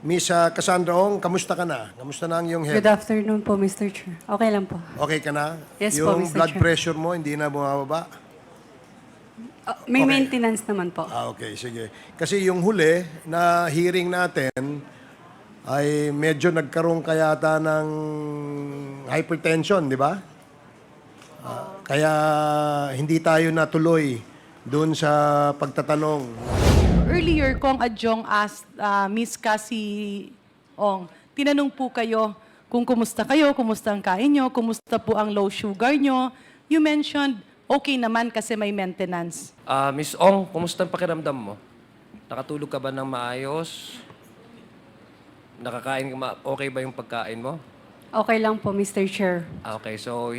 Miss Cassandra Ong, kamusta ka na? Kamusta na ang iyong health? Good afternoon po, Mr. Chair. Okay lang po. Okay ka na? Yes po, yung Mr. blood Chair. pressure mo, hindi na bumababa? May Okay. maintenance naman po. Okay, sige. Kasi yung huli na hearing natin ay medyo nagkaroon kayata ng hypertension, di ba? Kaya hindi tayo natuloy doon sa pagtatanong. Earlier, Kong Adjong asked Miss Cassie Ong, tinanong po kayo kung kumusta kayo, kumusta ang kain nyo, kumusta po ang low sugar nyo. You mentioned okay naman kasi may maintenance. Miss Ong, kumusta ang pakiramdam mo? Nakatulog ka ba ng maayos? Nakakain ka okay ba yung pagkain mo? Okay lang po, Mr. Chair. Okay, so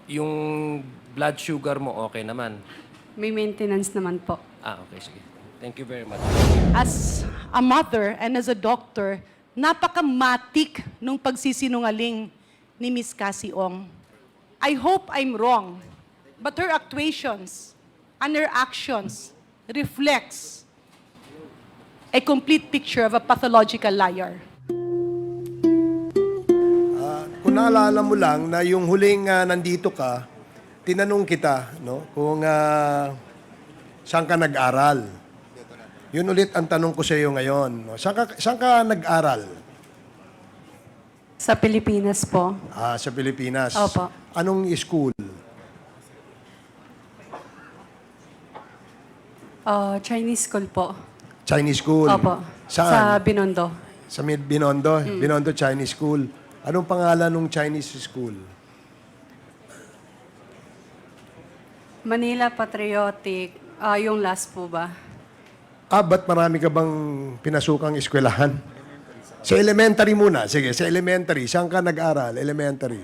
yung blood sugar mo okay naman? May maintenance naman po. Okay, sige. Thank you very much. As a mother and as a doctor, napakamatik nung pagsisinungaling ni Miss Cassie Ong. I hope I'm wrong, but her actuations and her actions reflects a complete picture of a pathological liar. Kung naalala mo lang na yung huling nandito ka, tinanong kita no, kung saan ka nag-aral. Yun ulit ang tanong ko sa iyo ngayon. No? Saan ka nag-aral? Sa Pilipinas po. Sa Pilipinas. Opo. Anong school? Chinese school po. Chinese school? Opo. Sa Saan? Binondo. Sa Binondo? Binondo Chinese School. Anong pangalan ng Chinese school? Manila Patriotic. Yung last po ba? Ba't marami ka bang pinasukang eskwelahan? Sa elementary muna. Sige, sa elementary. Saan ka nag-aral? Elementary.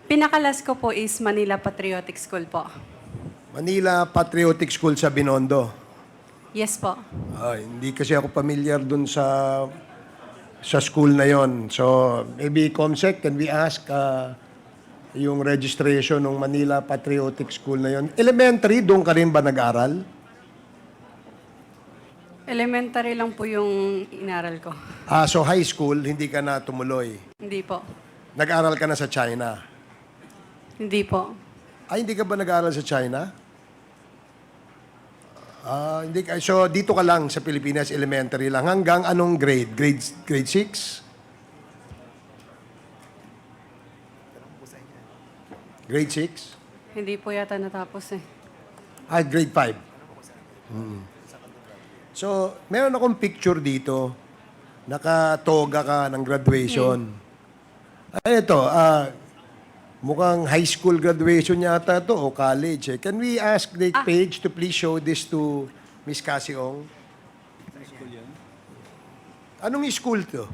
Pinakalas ko po is Manila Patriotic School po. Manila Patriotic School sa Binondo. Yes po. Hindi kasi ako familiar dun sa school na yon. So, maybe Comsec, can we ask yung registration ng Manila Patriotic School na yon? Elementary, doon ka rin ba nag-aral? Elementary lang po yung inaral ko. So high school, hindi ka na tumuloy. Hindi po. Nag-aral ka na sa China. Hindi po. Hindi ka ba nag-aral sa China? Hindi ka. So, dito ka lang sa Pilipinas, elementary lang. Hanggang anong grade? Grade 6? Grade 6? Hindi po yata natapos eh. Grade 5. So, meron akong picture dito. Nakatoga ka ng graduation. Ito, mukhang high school graduation yata to o college. Can we ask the page to please show this to Miss Cassie Ong? Anong school to?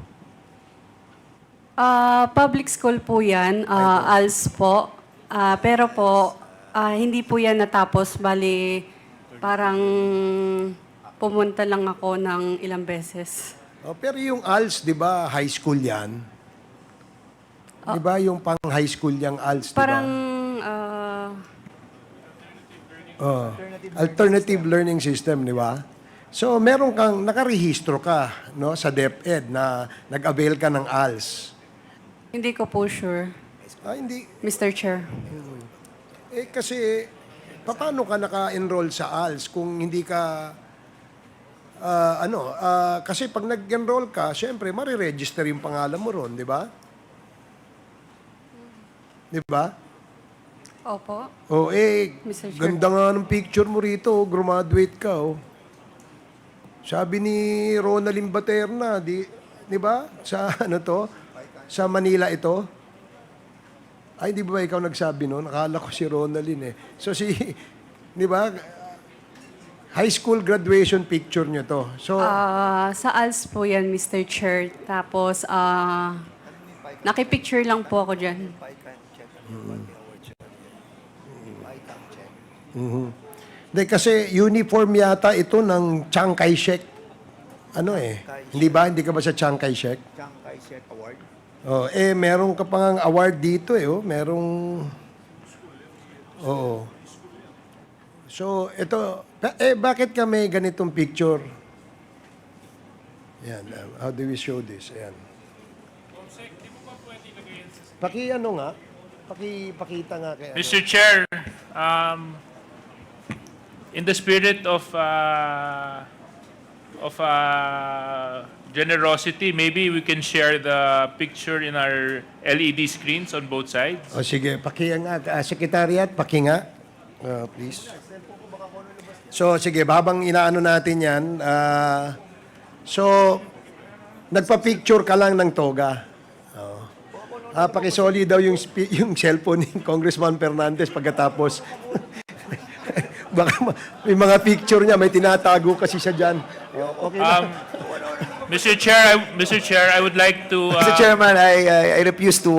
Public school po yan, ALS po. Pero po, hindi po yan natapos. Bali, parang pumunta lang ako ng ilang beses. Pero yung ALS, di ba, high school yan? Di ba yung pang high school yung ALS, di ba? Parang, Alternative Learning System, di ba? So, meron kang, nakarehistro ka no, sa DepEd na nag-avail ka ng ALS. hindi ko po sure, Hindi. Mr. Chair. Kasi, paano ka naka-enroll sa ALS kung hindi ka, kasi pag nag-enroll ka, syempre, mariregister yung pangalan mo ron, di ba? Di ba? Opo. Mr. Mr. Chair. Ganda nga ng picture mo rito, graduate ka, oh. Sabi ni Ronaldin Baterna, di ba? Sa ano to? Sa Manila ito. Di ba ikaw nagsabi no? Nakala ko si Ronaldin eh. So di ba? High school graduation picture nyo to. So, Sa ALS po yan, Mr. Chair. Tapos, nakipicture lang po ako dyan. kasi uniform yata ito ng Chiang Kai-shek. Hindi ba? Hindi ka ba sa Chiang Kai-shek? Chiang Kai-shek Award. Meron ka pang award dito eh. Merong... Oo. So, ito, bakit ka may ganitong picture? Yan, how do we show this? Ayan. Ano nga? Pakita nga kay Mr. Chair, in the spirit of generosity, maybe we can share the picture in our LED screens on both sides. O sige, nga. Secretariat, nga. Please. So, sige, babang inaano natin yan. So, nagpa-picture ka lang ng toga. Pakisoli daw yung, yung cellphone ni Congressman Fernandez pagkatapos. Baka may mga picture niya, may tinatago kasi siya dyan. Okay na. Mr. Chair, I would like to. Mr. Chairman, I refuse to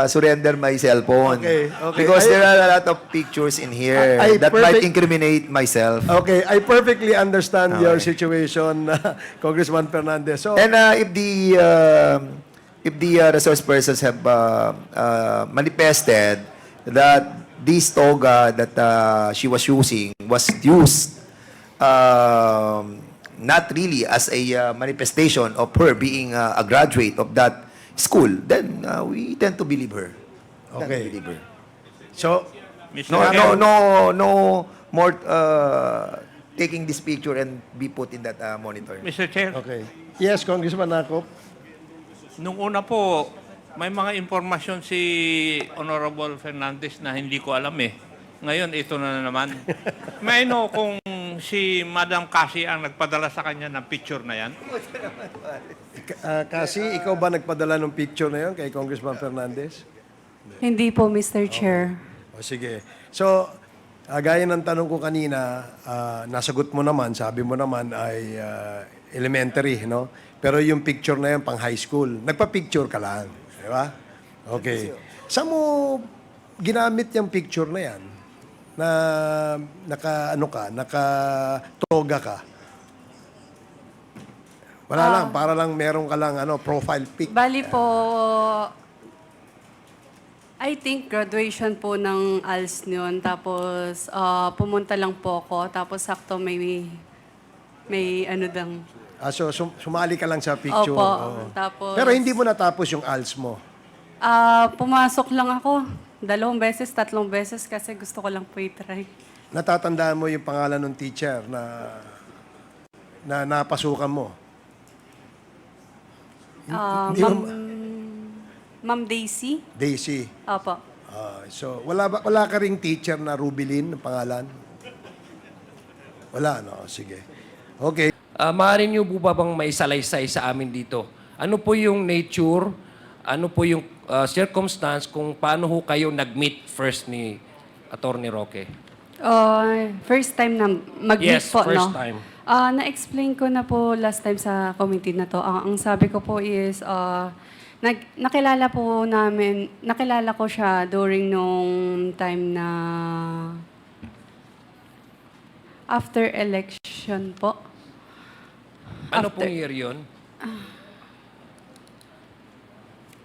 surrender my cell phone. Okay. Because there are a lot of pictures in here that might incriminate myself. Okay, I perfectly understand your situation, Congressman Fernandez. So, And if the resource persons have manifested that this toga that she was using was used not really as a manifestation of her being a graduate of that school, then we tend to believe her. Okay. Believe her. so Mr. No, Chair, no more taking this picture and be put in that monitor. Mr. Chair, okay. Yes, Congressman Nakop. Nung una po, may mga impormasyon si Honorable Fernandez na hindi ko alam eh. Ngayon, ito na naman. May know kung si Madam Cassie ang nagpadala sa kanya ng picture na yan? Kasi ikaw ba nagpadala ng picture na yun kay Congressman Fernandez? Hindi po, Mr. Chair. O sige. So, gaya ng tanong ko kanina, nasagot mo naman, sabi mo naman ay elementary, no? Pero yung picture na yan pang high school, nagpa-picture ka lang. Di ba? Okay. Saan mo ginamit yung picture na yan? Na naka-toga ka? Wala lang, para lang meron ka lang profile pic. Bali po, I think graduation po ng ALS noon. Tapos pumunta lang po ako. Tapos sakto may ano dang. So, sumali ka lang sa picture. Opo. Oo. Tapos, Pero hindi mo natapos yung ALS mo. pumasok lang ako. 2 beses, 3 beses kasi gusto ko lang po i-try. Natatandaan mo yung pangalan ng teacher na napasukan mo? Hindi mo- Ma'am Daisy? Daisy. Opo. So, wala ka ring teacher na Rubilin ang pangalan? Wala, no? Sige. Okay. Maaari niyo po ba bang maisalaysay sa amin dito? Ano po yung nature, ano po yung circumstance kung paano ho kayo nag-meet first ni Attorney Roque? First time na mag-meet Yes, po, first no? time. Na-explain ko na po last time sa committee na to. Ang sabi ko po is, nakilala ko siya during nung time na after election po. Ano After- pong year yun?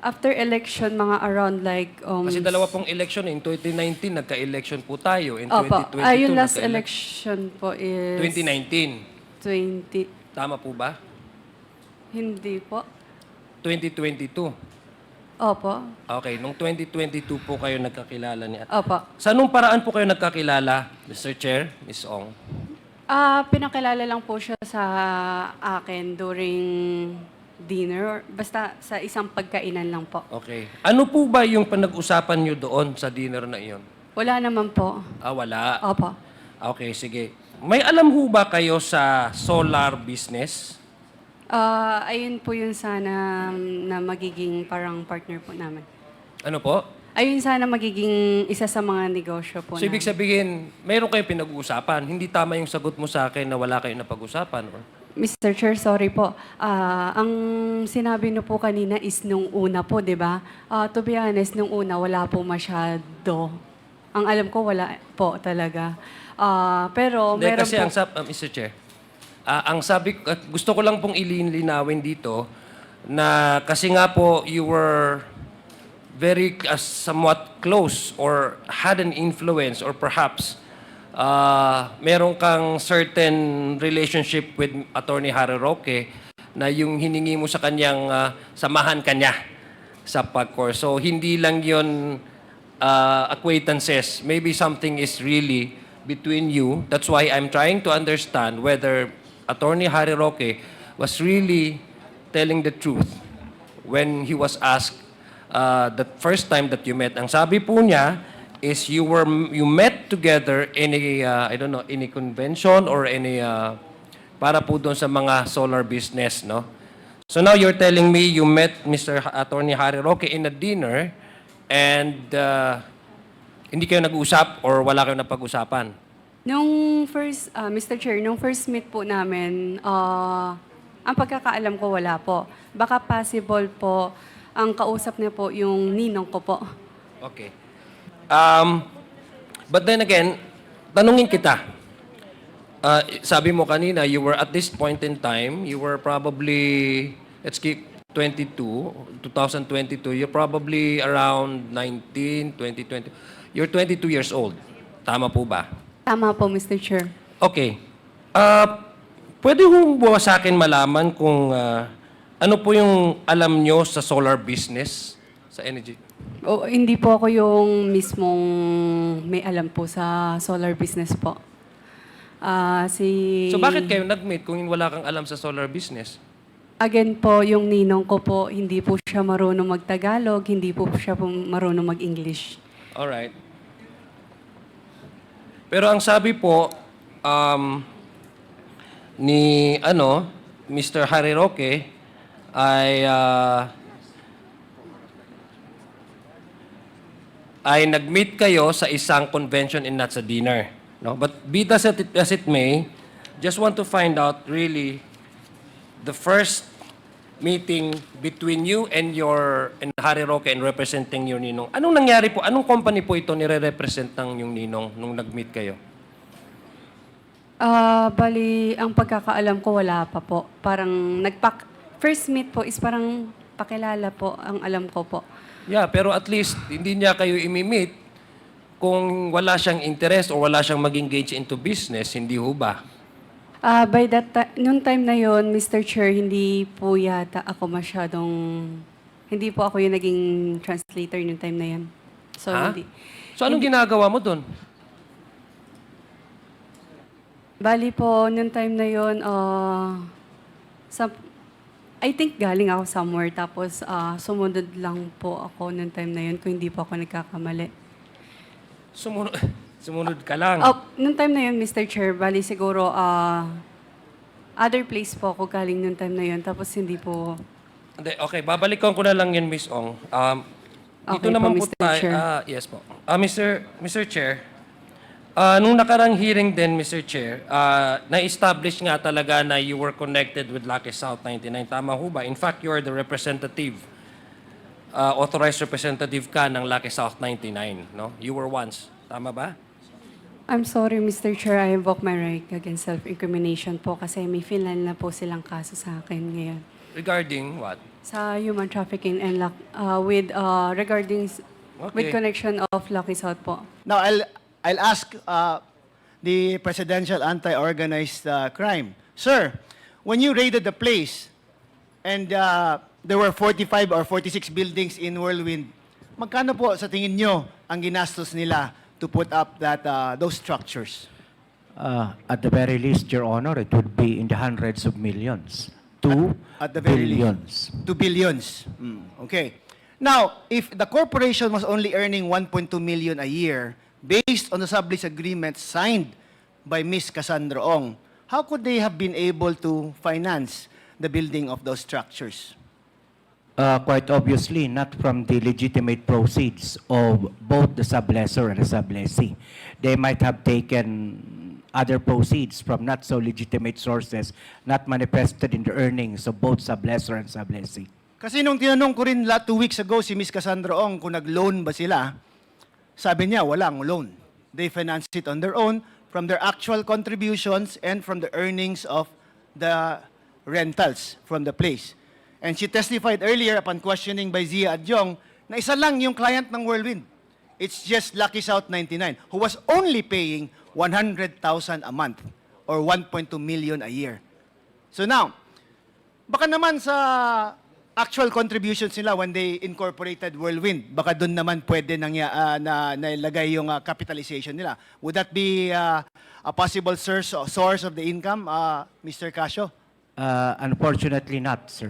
After election, mga around like... Kasi dalawa pong election. In 2019, nagka-election po tayo. In Opo. 2022, Yung last nagka-election. election po is... 2019. 20... Tama po ba? Hindi po. 2022. Opo. Okay, nung 2022 po kayo nagkakilala ni At. Opo. Sa anong paraan po kayo nagkakilala, Mr. Chair, Ms. Ong? Pinakilala lang po siya sa akin during dinner. Basta sa isang pagkainan lang po. Okay. Ano po ba yung panag-usapan nyo doon sa dinner na iyon? Wala naman po. Wala. Opo. Okay, sige. May alam ho ba kayo sa solar business? Ayun po yun sana na magiging parang partner po namin. Ano po? Ayun sana magiging isa sa mga negosyo po So, ibig namin. sabihin, mayroon kayong pinag-uusapan. Hindi tama yung sagot mo sa akin na wala kayong napag-usapan. Or... Mr. Chair, sorry po. Ang sinabi niyo po kanina is nung una po, di ba? To be honest, nung una, wala po masyado. Ang alam ko, wala po talaga. Pero Hindi, meron kasi po... Mr. Chair, ang sabi, gusto ko lang pong ilinawin dito na kasi nga po, you were very somewhat close or had an influence or perhaps meron kang certain relationship with Attorney Harry Roque na yung hiningi mo sa kanyang samahan kanya sa pag-course. So, hindi lang yun acquaintances. Maybe something is really between you. That's why I'm trying to understand whether Attorney Harry Roque was really telling the truth when he was asked the first time that you met. Ang sabi po niya is you met together in a I don't know, in a convention or in a para po doon sa mga solar business, no? So now you're telling me you met Mr. Attorney Harry Roque in a dinner and hindi kayo nag-usap or wala kayo napag-usapan? Nung first, Mr. Chair, nung first meet po namin, ang pagkakaalam ko wala po. Baka possible po, ang kausap niya po yung ninong ko po. Okay. But then again, tanungin kita. Sabi mo kanina, you were at this point in time, you were probably, let's keep 2022, you're probably around 19, 20. You're 22 years old. Tama po ba? Tama po, Mr. Chair. Okay. Pwede mo ba sa akin malaman kung ano po yung alam nyo sa solar business, sa energy? O, hindi po ako yung mismong may alam po sa solar business po. So bakit kayo nag-meet kung wala kang alam sa solar business? Again po, yung ninong ko po, hindi po siya marunong mag-Tagalog, hindi po siya marunong mag-English. Alright. Pero ang sabi po ni Mr. Harry Roque ay nag-meet kayo sa isang convention and not sa dinner. No? But be that as it may, just want to find out really the first meeting between you and Harry Roque and representing your ninong. Anong nangyari po? Anong company po ito nire-represent ng yung ninong nung nag-meet kayo? Bali, ang pagkakaalam ko wala pa po. Parang first meet po is parang pakilala po ang alam ko po. Yeah, pero at least hindi niya kayo imi-meet kung wala siyang interest o wala siyang mag-engage into business, hindi ho ba? By nung time na yon, Mr. Chair, hindi po yata ako hindi po ako yung naging translator nung time na yan. So, Ha? hindi. So anong ginagawa mo doon? Bali po, nung time na yon, I think galing ako somewhere, tapos sumunod lang po ako nung time na yon kung hindi po ako nagkakamali. Sumunod ka lang. Nung time na yun, Mr. Chair, bali siguro other place po ako galing nung time na yun, tapos hindi po... Hindi, okay, babalikan ko na lang yun, Miss Ong. Ito Okay naman po, po Mr. tayo. Chair. Yes po. Mr. Chair, nung nakarang hearing din, Mr. Chair, na-establish nga talaga na you were connected with Lucky South 99. Tama ho ba? In fact, you are the representative, authorized representative ka ng Lucky South 99. No? You were once. Tama ba? I'm sorry, Mr. Chair, I invoke my right against self-incrimination po kasi may filan na po silang kaso sa akin ngayon. Regarding what? Sa human trafficking and with connection of Lucky South po. Now, I'll ask the Presidential Anti-Organized Crime. Sir, when you raided the place and there were 45 or 46 buildings in Whirlwind, magkano po sa tingin nyo ang ginastos nila to put up those structures? At the very least, Your Honor, it would be in the hundreds of millions. At the very billions. least. 2 billions. Okay. Now, if the corporation was only earning 1.2 million a year based on the sublease agreement signed by Ms. Cassandra Ong, how could they have been able to finance the building of those structures? Quite obviously, not from the legitimate proceeds of both the sublessor and the sublessee. They might have taken other proceeds from not so legitimate sources, not manifested in the earnings of both sublessor and sublessee. Kasi nung tinanong ko rin 2 weeks ago si Ms. Cassandra Ong kung nag-loan ba sila, sabi niya walang loan. They financed it on their own from their actual contributions and from the earnings of the rentals from the place. And she testified earlier upon questioning by Zia Adjong na isa lang yung client ng Whirlwind. It's just Lucky South 99 who was only paying 100,000 a month or 1.2 million a year. So now, baka naman sa actual contributions nila when they incorporated Whirlwind, baka doon naman pwede na nailagay yung capitalization nila. Would that be a possible source of the income, Mr. Casio? Unfortunately not, sir.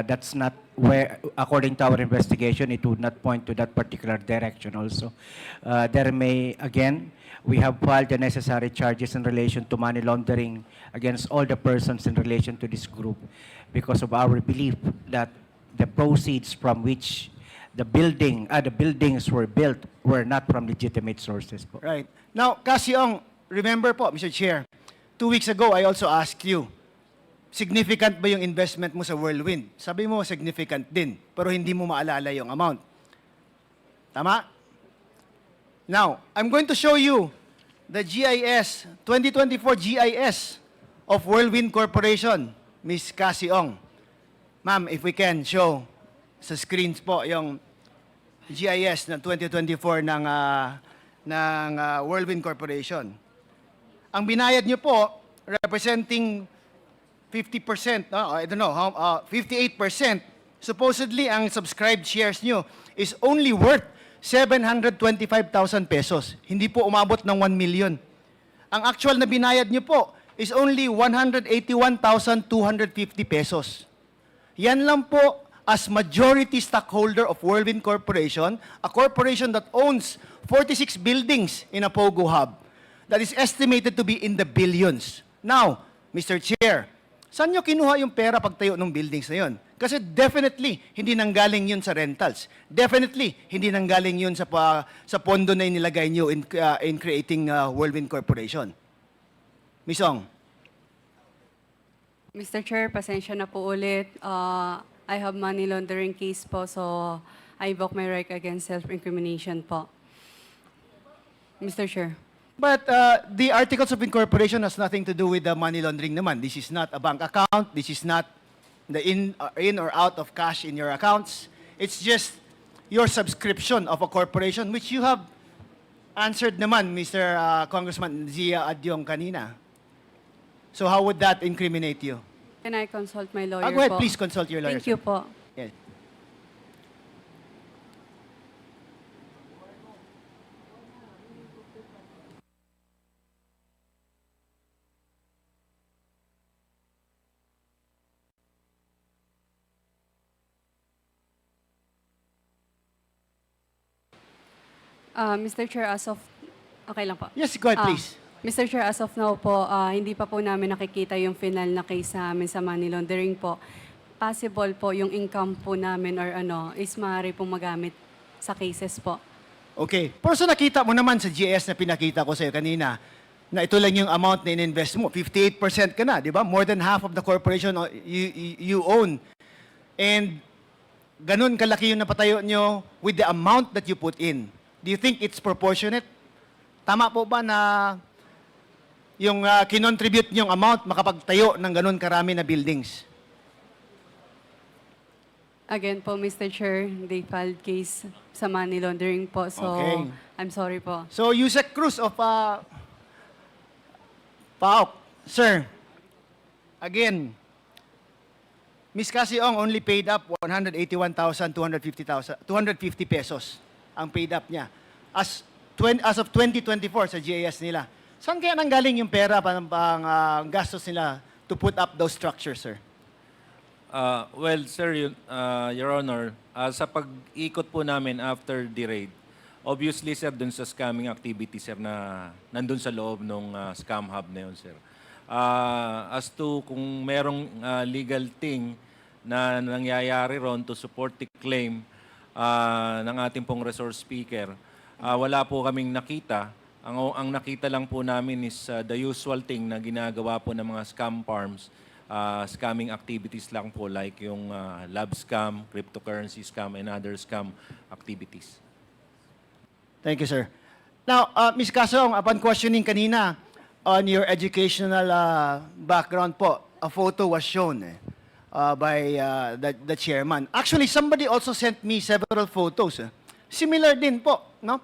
That's not where, according to our investigation, it would not point to that particular direction also. There may, again, we have filed the necessary charges in relation to money laundering against all the persons in relation to this group because of our belief that the proceeds from which the buildings were built were not from legitimate sources po. Right. Now, Kasiong, remember po, Mr. Chair, 2 weeks ago, I also asked you, significant ba yung investment mo sa Whirlwind? Sabi mo, significant din, pero hindi mo maalala yung amount. Tama? Now, I'm going to show you the GIS, 2024 GIS of Whirlwind Corporation, Ms. Kasiong. Ma'am, if we can show sa screens po yung GIS ng 2024 ng Whirlwind Corporation. Ang binayad niyo po, representing 50%, I don't know, 58%, supposedly ang subscribed shares niyo is only worth 725,000 pesos. Hindi po umabot ng 1 million. Ang actual na binayad niyo po is only 181,250 pesos. Yan lang po as majority stockholder of Whirlwind Corporation, a corporation that owns 46 buildings in a Pogo Hub that is estimated to be in the billions. Now, Mr. Chair, saan nyo kinuha yung pera pagtayo ng buildings na yun? Kasi definitely, hindi nanggaling yun sa rentals. Definitely, hindi nanggaling yun sa pondo na inilagay nyo in creating Whirlwind Corporation. Ms. Ong. Mr. Chair, pasensya na po ulit. I have money laundering case po, so I invoke my right against self-incrimination po. Mr. Chair. But the articles of incorporation has nothing to do with the money laundering naman. This is not a bank account. This is not the in or out of cash in your accounts. It's just your subscription of a corporation, which you have answered naman, Mr. Congressman Zia Adyong kanina. So how would that incriminate you? Can I consult my lawyer Go ahead, po? please consult your lawyer. Thank you po. Yes. Mr. Chair, as of... Okay lang po. Yes, go ahead, please. Mr. Chair, as of now po, hindi pa po namin nakikita yung final na case sa amin sa money laundering po. Possible po yung income po namin or is maaari pong magamit sa cases po. Okay. Pero so nakita mo naman sa GS na pinakita ko sa iyo kanina, na ito lang yung amount na in-invest mo. 58% ka na, di ba? More than half of the corporation you own. And ganun kalaki yung napatayo nyo with the amount that you put in. Do you think it's proportionate? Tama po ba na yung kinontribute nyong amount makapagtayo ng ganun karami na buildings? Again po, Mr. Chair, they filed case sa money laundering po. So, Okay. I'm sorry po. So, Yusek Cruz of PAOK. Sir, again, Ms. Kasiong only paid up 181,250 pesos ang paid up niya. As of 2024 sa GIS nila. Saan kaya nanggaling yung pera pang gastos nila to put up those structures, sir? Well, sir, Your Honor, sa pag-ikot po namin after the raid, obviously, sir, dun sa scamming activity, sir, na nandun sa loob ng scam hub na yun, sir. As to kung merong legal thing na nangyayari ron to support the claim ng ating pong resource speaker, wala po kaming nakita. Ang nakita lang po namin is the usual thing na ginagawa po ng mga scam farms, scamming activities lang po like yung lab scam, cryptocurrency scam, and other scam activities. Thank you, sir. Now, Ms. Kasong, upon questioning kanina on your educational background po, a photo was shown by the chairman. Actually, somebody also sent me several photos. Similar din po, no?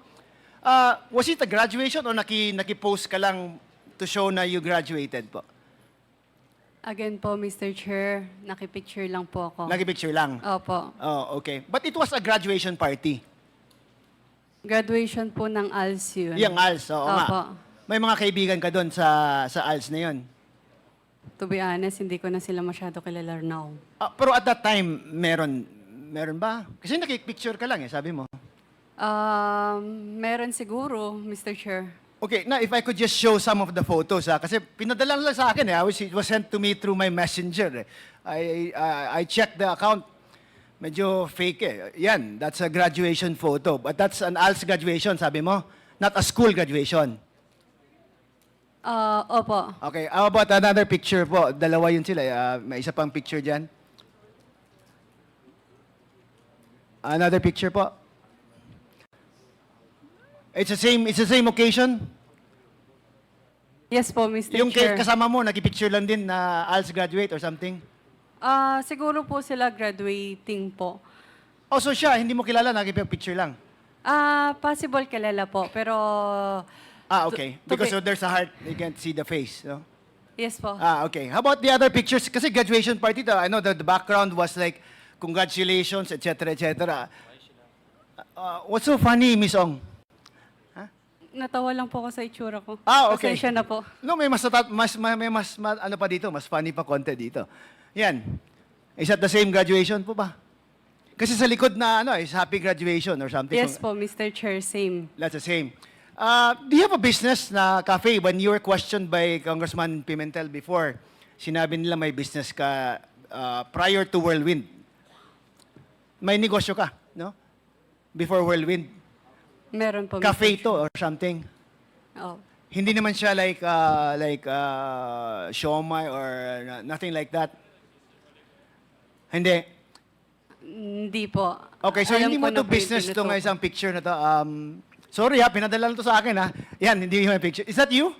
Was it a graduation o naki-post ka lang to show na you graduated po? Again po, Mr. Chair, nakipicture lang po ako. Naki-picture lang? Opo. Oh, okay. But it was a graduation party. Graduation po ng ALS yun. Yung ALS, oo nga. Opo. May mga kaibigan ka doon sa ALS na yun. To be honest, hindi ko na sila masyado kilala now. Pero at that time, meron ba? Kasi nakipicture ka lang sabi mo. Meron siguro, Mr. Chair. Okay, now if I could just show some of the photos, kasi pinadala lang sa akin it was sent to me through my messenger. I checked the account, medyo fake Yan, that's a graduation photo. But that's an ALS graduation, sabi mo? Not a school graduation. Opo. Okay, how about another picture po? Dalawa yun sila. May isa pang picture dyan. Another picture po. It's the same occasion? Yes po, Mr. Yung Chair. kasama mo, nakipicture lang din na ALS graduate or something? Siguro po sila graduating po. Oh, so siya, hindi mo kilala, nakipicture lang? Possible kilala po, pero... Okay. To Because be- there's a heart, you can't see the face. No? Yes po. Okay. How about the other pictures? Kasi graduation party, I know that the background was like, congratulations, etc., etc. What's so funny, Miss Ong? Natawa lang po ako sa itsura ko. Okay. Pasensya na po. No, may ano pa dito, mas funny pa konti dito. Yan. Is that the same graduation po ba? Kasi sa likod na is happy graduation or something. Yes po, Mr. Chair, same. That's the same. Do you have a business na cafe? When you were questioned by Congressman Pimentel before, sinabi nila may business ka prior to Whirlwind. May negosyo ka, no? Before Whirlwind. Meron po, Cafe Mr. to or something. Oh. Hindi naman siya like siomai or nothing like that. Hindi. Hindi po. Okay, so Alam hindi ko mo na to po yung business pinuto to ko. isang picture na to. Sorry pinadala lang to sa akin Yan, hindi yung picture. Is that you?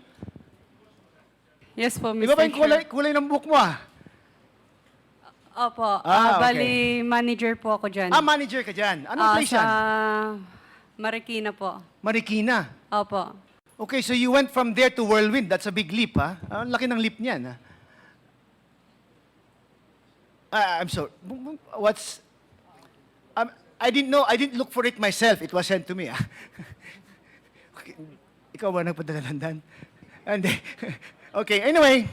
Yes po, Mr. Di ba ba yung Chair. kulay ng book mo Opo. Okay. Bali, manager po ako dyan. Manager ka dyan. Anong place sa yan? Marikina po. Marikina. Opo. Okay, so you went from there to Whirlwind. That's a big leap, Ang laki ng leap niyan, I'm sorry. What's... I didn't know. I didn't look for it myself. It was sent to me, Okay. Ikaw ba nagpadala ng dan? Hindi. Okay, anyway.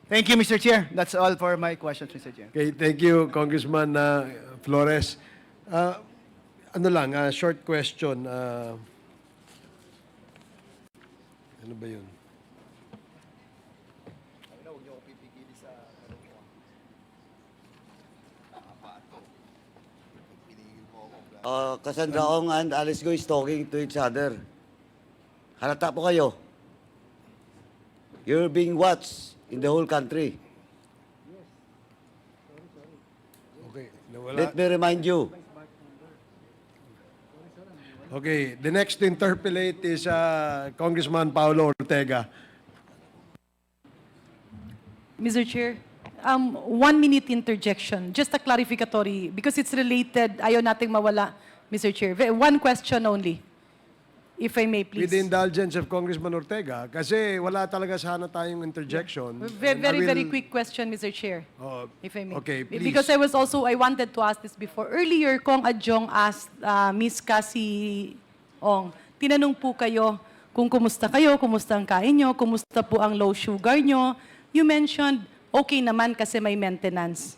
Thank you, Mr. Chair. That's all for my questions, Mr. Chair. Okay, thank you, Congressman Flores. Short question. Ano ba yun? Cassandra Ong and Alice Go is talking to each other. Halata po kayo. You're being watched in the whole country. Okay, nawala. Let me remind you. Okay, the next to interpolate is Congressman Paulo Ortega. Mr. Chair, 1 minute interjection, just a clarificatory, because it's related, ayaw nating mawala, Mr. Chair. One question only, if I may, please. With the indulgence of Congressman Ortega, kasi wala talaga sana tayong interjection. And I Very will- quick question, Mr. Chair, Oh, if I may. okay, please. Because I wanted to ask this before. Earlier, Kong Adjong asked Miss Cassie Ong, tinanong po kayo kung kumusta kayo, kumusta ang kain nyo, kumusta po ang low sugar nyo. You mentioned, okay naman kasi may maintenance.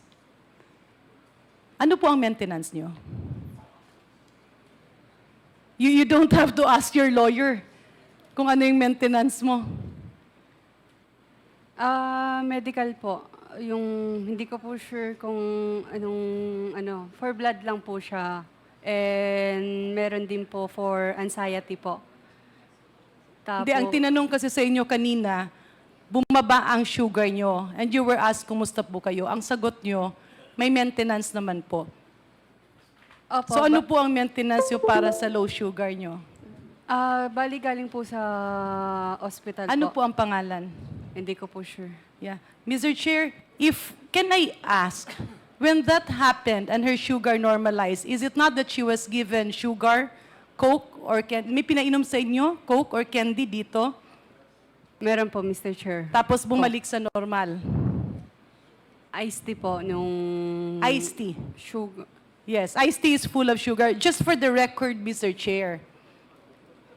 Ano po ang maintenance nyo? You don't have to ask your lawyer kung ano yung maintenance mo. Medical po. Yung hindi ko po sure kung for blood lang po siya. And meron din po for anxiety po. Hindi, ang tinanong kasi sa inyo kanina, bumaba ang sugar nyo, and you were asked, kumusta po kayo? Ang sagot nyo, may maintenance naman po. Opo, So ano po ang maintenance nyo para sa low sugar nyo? Bali galing po sa hospital Ano po. po ang pangalan? Hindi ko po sure. Yeah. Mr. Chair, can I ask, when that happened and her sugar normalized, is it not that she was given sugar, Coke, or may pinainom sa inyo, Coke or candy dito, Meron po, Mr. Chair. tapos bumalik sa normal? Iced tea po nung... Iced tea. Sugar. Yes, iced tea is full of sugar. Just for the record, Mr. Chair,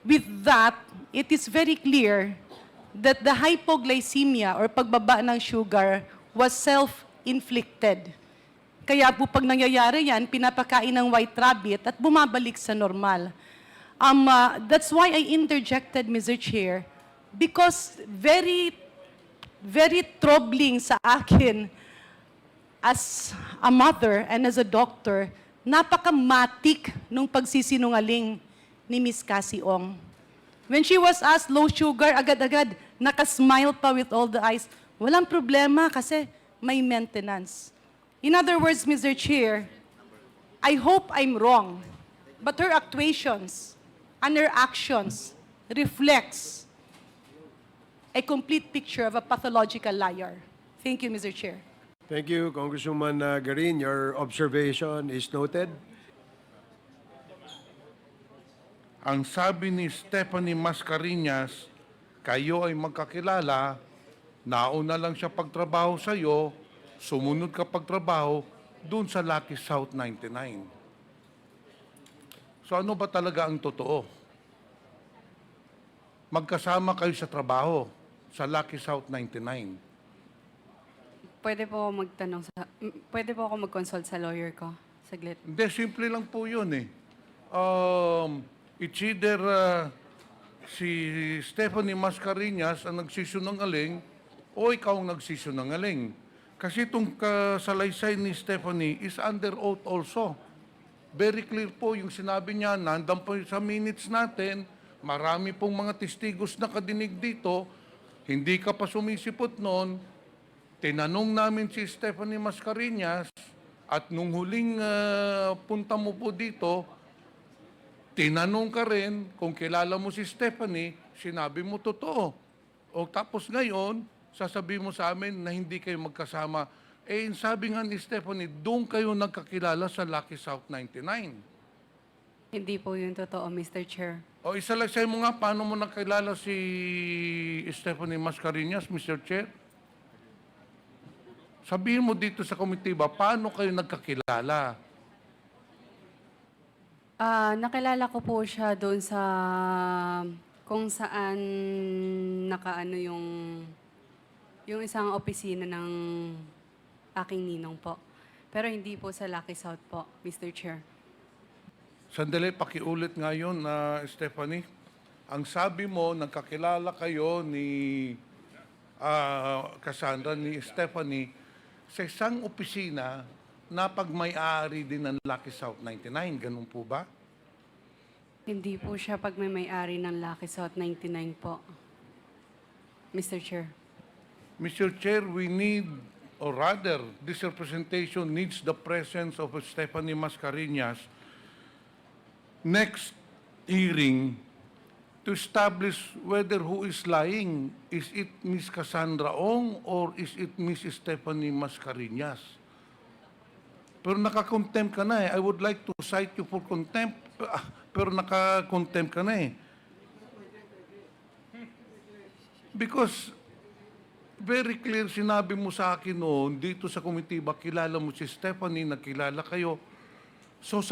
with that, it is very clear that the hypoglycemia or pagbaba ng sugar was self-inflicted. Kaya po pag nangyayari yan, pinapakain ng white rabbit at bumabalik sa normal. That's why I interjected, Mr. Chair, because very, very troubling sa akin as a mother and as a doctor, napakamatik nung pagsisinungaling ni Miss Cassie Ong. When she was asked low sugar, agad-agad, nakasmile pa with all the eyes. Walang problema kasi may maintenance. In other words, Mr. Chair, I hope I'm wrong, but her actuations and her actions reflects a complete picture of a pathological liar. Thank you, Mr. Chair. Thank you, Congresswoman Garin. Your observation is noted. Ang sabi ni Stephanie Mascareñas, kayo ay magkakilala, nauna lang siya pagtrabaho sa iyo, sumunod ka pagtrabaho doon sa Lucky South 99. So ano ba talaga ang totoo? Magkasama kayo sa trabaho sa Lucky South 99. Pwede po ako mag-consult sa lawyer ko. Saglit. Hindi, simple lang po yun eh. It's either si Stephanie Mascareñas ang nagsisinungaling o ikaw ang nagsisinungaling. Kasi itong kasalaysay ni Stephanie is under oath also. Very clear po yung sinabi niya, nandan po sa minutes natin, marami pong mga testigos na kadinig dito, hindi ka pa sumisipot noon, tinanong namin si Stephanie Mascareñas at nung huling punta mo po dito, tinanong ka rin kung kilala mo si Stephanie, sinabi mo totoo. O tapos ngayon, sasabihin mo sa amin na hindi kayo magkasama. Eh, sabi nga ni Stephanie, doon kayo nagkakilala sa Lucky South 99. Hindi po yun totoo, Mr. Chair. O isalaysay mo nga, paano mo nakilala si Stephanie Mascareñas, Mr. Chair? Sabihin mo dito sa komitiba, paano kayo nagkakilala? Nakilala ko po siya doon sa kung saan nakaano yung isang opisina ng aking ninong po. Pero hindi po sa Lucky South po, Mr. Chair. Sandali, pakiulit nga yun, Stephanie. Ang sabi mo, nagkakilala kayo ni Cassandra, ni Stephanie, sa isang opisina na pagmay-ari din ng Lucky South 99. Ganun po ba? Hindi po siya pagmamay-ari ng Lucky South 99 po, Mr. Chair. Mr. Chair, we need, or rather, this representation needs the presence of Stephanie Mascareñas next hearing to establish whether who is lying. Is it Miss Cassandra Ong or is it Miss Stephanie Mascareñas? Pero naka-contempt ka na eh. I would like to cite you for contempt. Pero naka-contempt ka na eh. Because very clear sinabi mo sa akin noon, dito sa komitiba, kilala mo si Stephanie, nagkilala kayo. So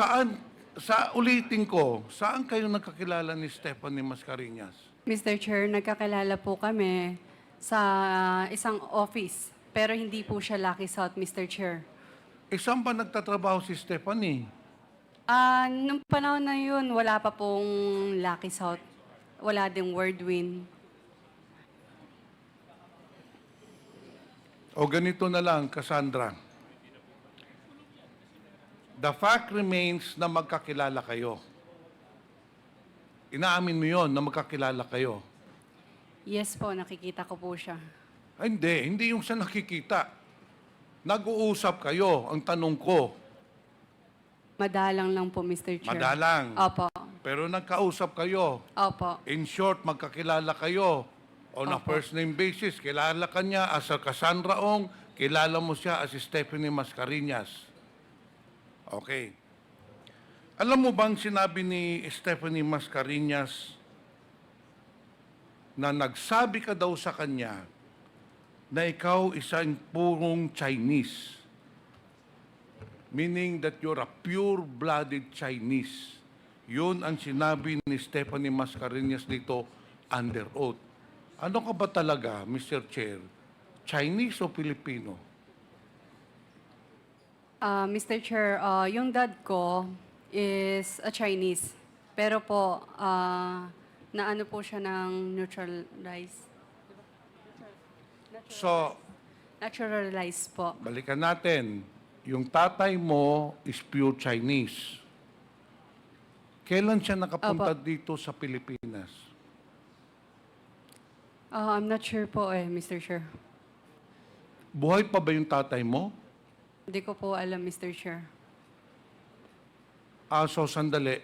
ulitin ko, saan kayo nagkakilala ni Stephanie Mascareñas? Mr. Chair, nagkakilala po kami sa isang office, pero hindi po siya Lucky South, Mr. Chair. Eh, saan ba nagtatrabaho si Stephanie? Nung panahon na yun, wala pa pong Lucky South. Wala ding Wordwin. O ganito na lang, Cassandra. The fact remains na magkakilala kayo. Inaamin mo yon na magkakilala kayo. Yes po, nakikita ko po siya. Ay, hindi yung sa nakikita. Nag-uusap kayo, ang tanong ko. Madalang lang po, Mr. Chair. Madalang. Opo. Pero nagkausap kayo. Opo. In short, magkakilala kayo. On a Opo. first name basis, kilala ka niya as a Cassandra Ong, kilala mo siya as Stephanie Mascareñas. Okay. Alam mo bang sinabi ni Stephanie Mascarenhas na nagsabi ka daw sa kanya na ikaw isang purong Chinese. Meaning that you're a pure-blooded Chinese. Yun ang sinabi ni Stephanie Mascarenhas dito under oath. Ano ka ba talaga, Mr. Chair? Chinese o Filipino? Mr. Chair, yung dad ko is a Chinese. Pero po, naano po siya ng neutralized. So, Naturalized po. balikan natin. Yung tatay mo is pure Chinese. Kailan siya nakapunta dito sa Pilipinas? I'm not sure po Mr. Chair. Buhay pa ba yung tatay mo? Hindi ko po alam, Mr. Chair. So sandali.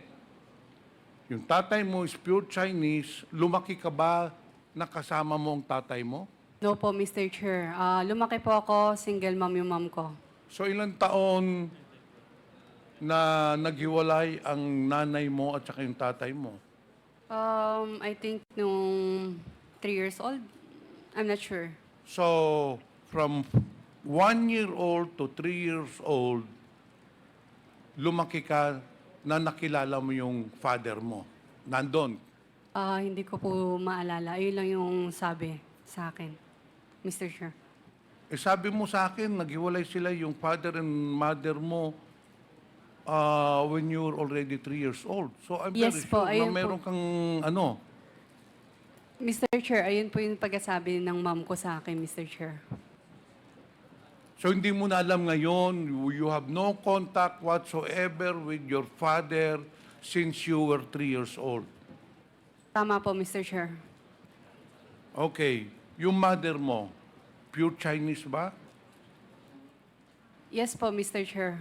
Yung tatay mo is pure Chinese. Lumaki ka ba na kasama mo ang tatay mo? No po, Mr. Chair. Lumaki po ako, single mom yung mom ko. So ilang taon na naghiwalay ang nanay mo at saka yung tatay mo? I think nung 3 years old. I'm not sure. So, from 1 year old to 3 years old, lumaki ka na nakilala mo yung father mo. Nandun. Hindi ko po maalala. Ayun lang yung sabi sa akin, Mr. Chair. Sabi mo sa akin, naghiwalay sila yung father and mother mo when you were already 3 years old. So, I'm Yes very po, sure na ayun po. meron kang ano. Mr. Chair, ayun po yung pagkasabi ng mom ko sa akin, Mr. Chair. So, hindi mo na alam ngayon, you have no contact whatsoever with your father since you were 3 years old. Tama po, Mr. Chair. Okay. Yung mother mo, pure Chinese ba? Yes po, Mr. Chair.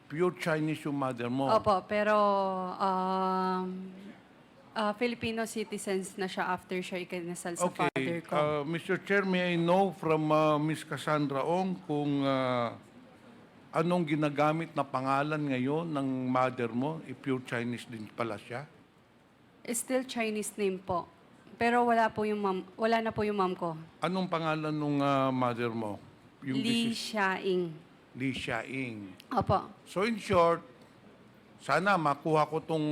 Pure Chinese yung mother mo. Opo, pero Filipino citizens na siya after siya ikinasal sa father Okay. ko. Mr. Chair, may I know from Ms. Cassandra Ong kung anong ginagamit na pangalan ngayon ng mother mo? Pure Chinese din pala siya? Still Chinese name po. Pero wala na po yung mom ko. Anong pangalan ng mother mo? Lee Xiaing. Lee Xiaing. Opo. So in short, sana makuha ko tong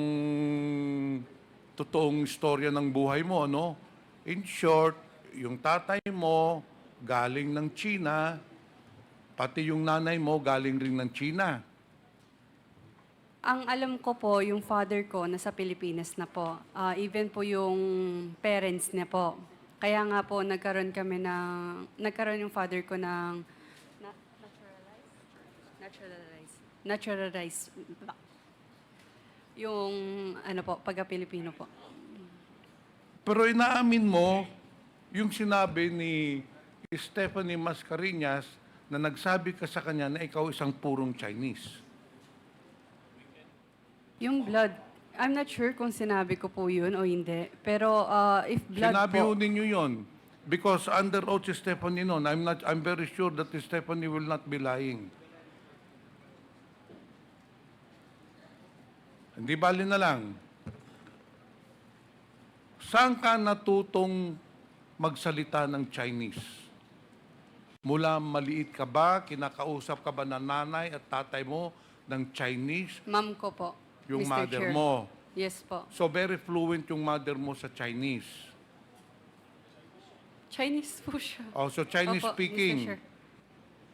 totoong istorya ng buhay mo, ano? In short, yung tatay mo galing ng China, pati yung nanay mo galing rin ng China. Ang alam ko po, yung father ko nasa Pilipinas na po. Even po yung parents niya po. Kaya nga po nagkaroon yung father ko ng naturalized yung ano po, pagka-Pilipino po. Pero inaamin mo yung sinabi ni Stephanie Mascarenhas na nagsabi ka sa kanya na ikaw isang purong Chinese. Yung blood, I'm not sure kung sinabi ko po yun o hindi. Pero if blood Sinabi po, ho ninyo yun. Because under oath si Stephanie noon, I'm very sure that si Stephanie will not be lying. Hindi bali na lang. Saan ka natutong magsalita ng Chinese? Mula maliit ka ba, kinakausap ka ba ng nanay at tatay mo ng Chinese? ma'am ko po, Yung Mr. mother Chair. mo. Yes po. So very fluent yung mother mo sa Chinese. Chinese po siya. Oh, so Chinese Opo, Mr. speaking. Chair.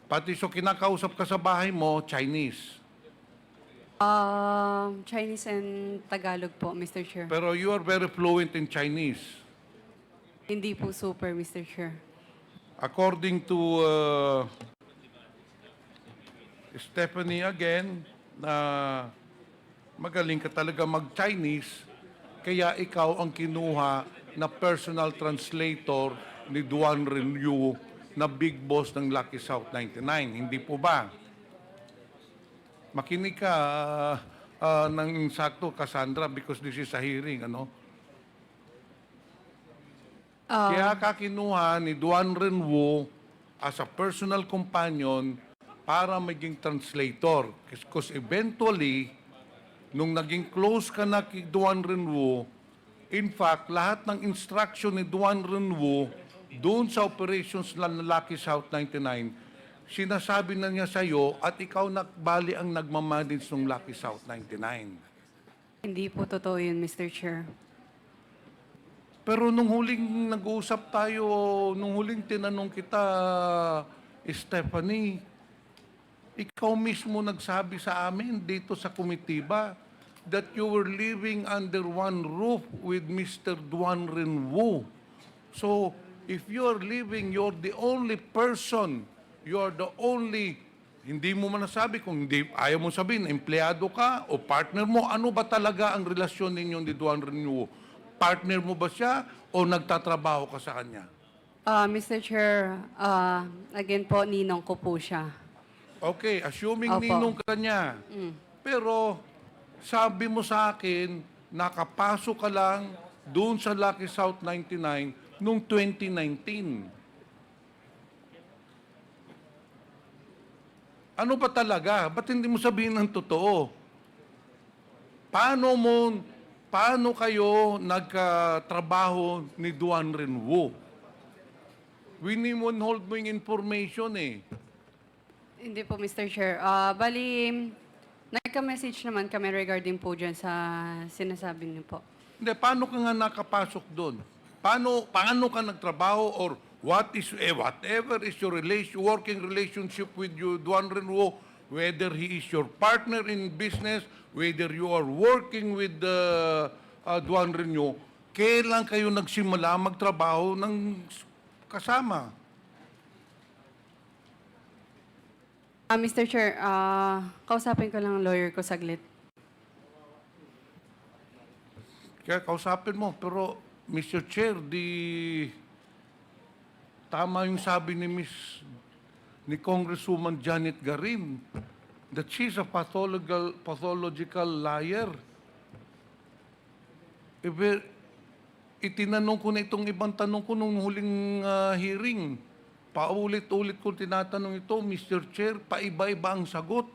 Pati so kinakausap ka sa bahay mo, Chinese. Chinese and Tagalog po, Mr. Chair. Pero you are very fluent in Chinese. Hindi po super, Mr. Chair. According to Stephanie again, na magaling ka talaga mag-Chinese, kaya ikaw ang kinuha na personal translator ni Duan Renyu na big boss ng Lucky South 99. Hindi po ba? Makinig ka ng sakto, Cassandra, because this is a hearing, ano? Kaya ka kinuha ni Duan Renwu as a personal companion para maging translator. Because eventually, nung naging close ka na kay Duan Renwo, in fact, lahat ng instruction ni Duan Renwo doon sa operations ng Lucky South 99, sinasabi na niya sa'yo at ikaw bali ang nagmamanage ng Lucky South 99. Hindi po totoo yun, Mr. Chair. Pero nung huling nag-uusap tayo, nung huling tinanong kita, Stephanie, ikaw mismo nagsabi sa amin dito sa komitiba that you were living under one roof with Mr. Duan Renwo. So, if you're living, you're the only person, you're the only, hindi mo man nasabi kung hindi, ayaw mo sabihin, empleyado ka o partner mo, ano ba talaga ang relasyon ninyo ni Duan Renwo? Partner mo ba siya o nagtatrabaho ka sa kanya? Mr. Chair, again po, ninong ko po siya. Okay, assuming Opo. ninong ka niya. Pero sabi mo sa akin, nakapasok ka lang doon sa Lucky South 99 noong 2019. Ano ba talaga? Ba't hindi mo sabihin ng totoo? Paano kayo nagkatrabaho ni Duan Renwo? Wini-hold mo yung information eh. Hindi po, Mr. Chair. Bali, nagka-message naman kami regarding po dyan sa sinasabi niyo po. Hindi, paano ka nga nakapasok doon? Paano ka nagtrabaho or whatever is your working relationship with you, Duan Renwo, whether he is your partner in business, whether you are working with Duan Renwo, kailan kayo nagsimula magtrabaho ng kasama? Mr. Chair, kausapin ko lang ang lawyer ko saglit. Kaya kausapin mo, pero Mr. Chair, tama yung sabi ni Congresswoman Janet Garin that she's a pathological liar. Itinanong ko na itong ibang tanong ko nung huling hearing. Paulit-ulit ko tinatanong ito, Mr. Chair, paiba-iba ang sagot.